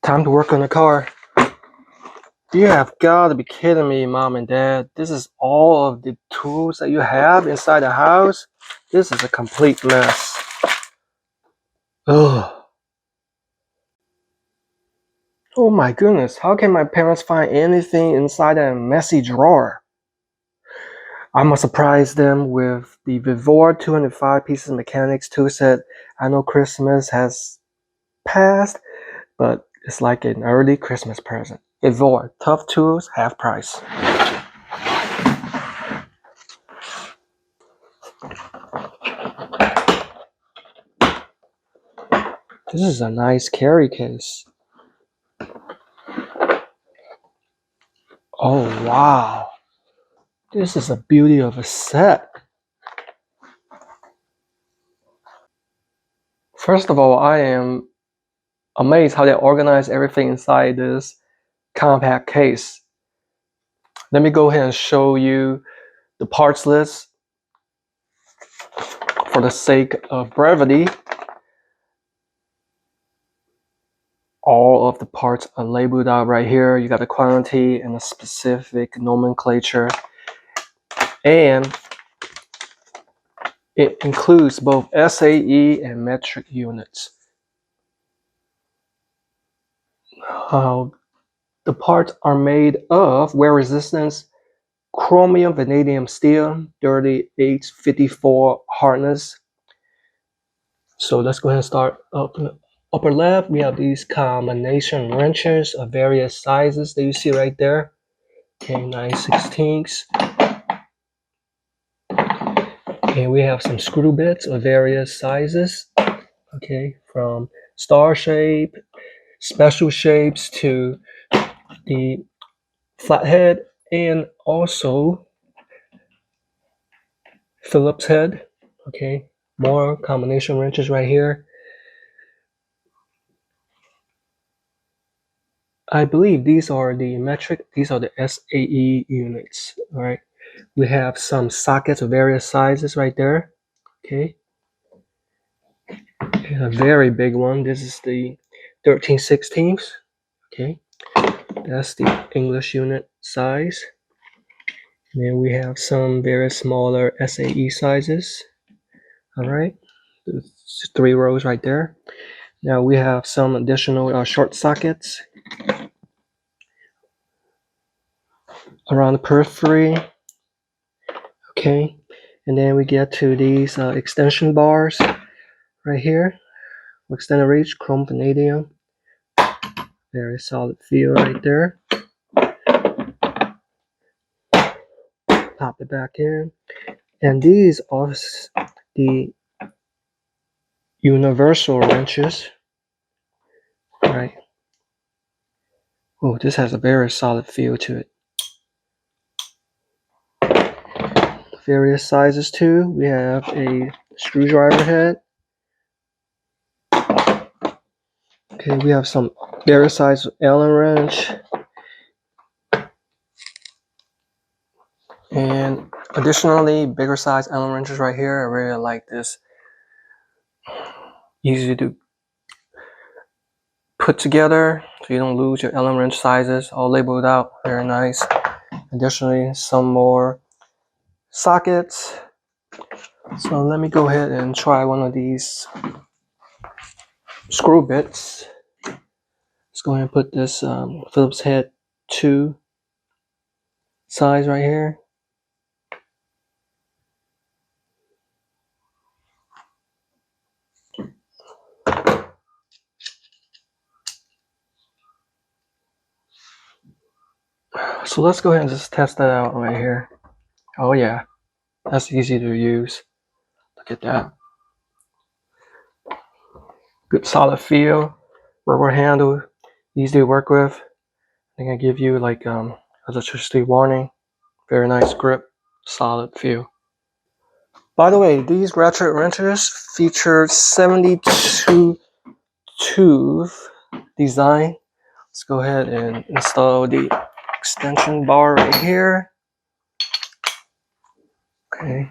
Time to work on the car. You have got to be kidding me, Mom and Dad. This is all of the tools that you have inside the house? This is a complete mess. Ugh. Oh my goodness, how can my parents find anything inside that messy drawer? I must surprise them with the VEVOR 205PCS mechanics toolset. I know Christmas has passed, but it's like an early Christmas present. VEVOR, tough tools, half price. This is a nice carry case. Oh wow, this is a beauty of a set. First of all, I am amazed how they organize everything inside this compact case. Let me go ahead and show you the parts list for the sake of brevity. All of the parts are labeled out right here. You got the quantity and the specific nomenclature, and it includes both SAE and metric units. The parts are made of wear resistance chromium vanadium steel 3854 hardness. So let's go ahead and start up in the upper left. We have these combination wrenches of various sizes that you see right there. Okay, 9/16. And we have some screw bits of various sizes. Okay, from star shape, special shapes to the flathead, and also Phillips head. Okay, more combination wrenches right here. I believe these are the metric, these are the SAE units. All right, we have some sockets of various sizes right there. Okay, and a very big one. This is the 13/16. Okay, that's the English unit size. And then we have some very smaller SAE sizes. All right, there's 3 rows right there. Now we have some additional short sockets around the periphery. Okay, and then we get to these extension bars right here. Extended reach, chrome vanadium. Very solid feel right there. Pop it back in. And these are the universal wrenches. Right. Oh, this has a very solid feel to it. Various sizes too. We have a screwdriver head. Okay, we have some various size Allen wrench. And additionally, bigger size Allen wrenches right here. I really like this. Easy to put together so you don't lose your Allen wrench sizes. All labeled out. Very nice. Additionally, some more sockets. So let me go ahead and try one of these screw bits. Let's go ahead and put this Phillips head 2 size right here. So let's go ahead and just test that out right here. Oh yeah, that's easy to use. Look at that. Good solid feel, rubber handle, easy to work with. I think I give you like electricity warning. Very nice grip, solid feel. By the way, these ratchet wrenches feature 72 tooth design. Let's go ahead and install the extension bar right here. Okay,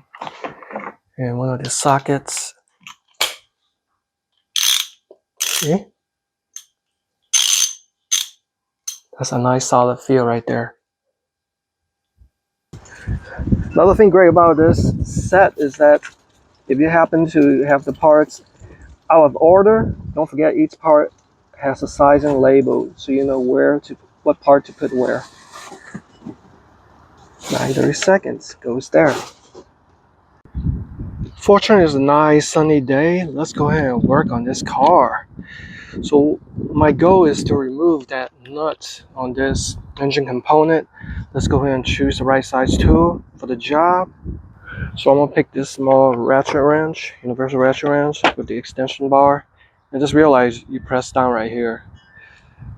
and one of the sockets. Okay. That's a nice solid feel right there. Another thing great about this set is that if you happen to have the parts out of order, don't forget each part has a sizing label, so you know what part to put where. 9:30 seconds goes there. Fortunately, it's a nice sunny day. Let's go ahead and work on this car. So my goal is to remove that nut on this engine component. Let's go ahead and choose the right size tool for the job. So I'm gonna pick this small ratchet wrench, universal ratchet wrench with the extension bar. And just realize you press down right here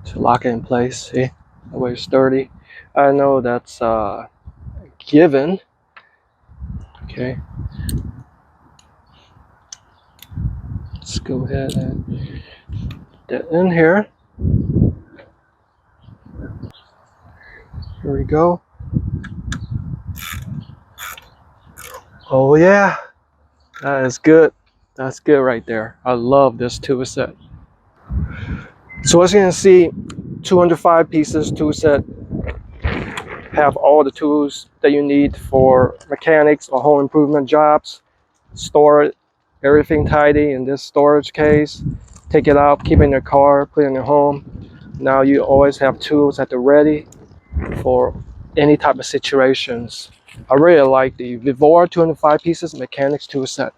to lock it in place. See, that way it's sturdy. I know that's a given. Okay. Let's go ahead and put that in here. Here we go. Oh yeah, that is good. That's good right there. I love this tool set. So as you can see, 205 pieces tool set have all the tools that you need for mechanics or home improvement jobs. Store everything tidy in this storage case. Take it out, keep it in your car, put it in your home. Now you always have tools at the ready for any type of situations. I really like the VEVOR 205 pieces mechanics tool set.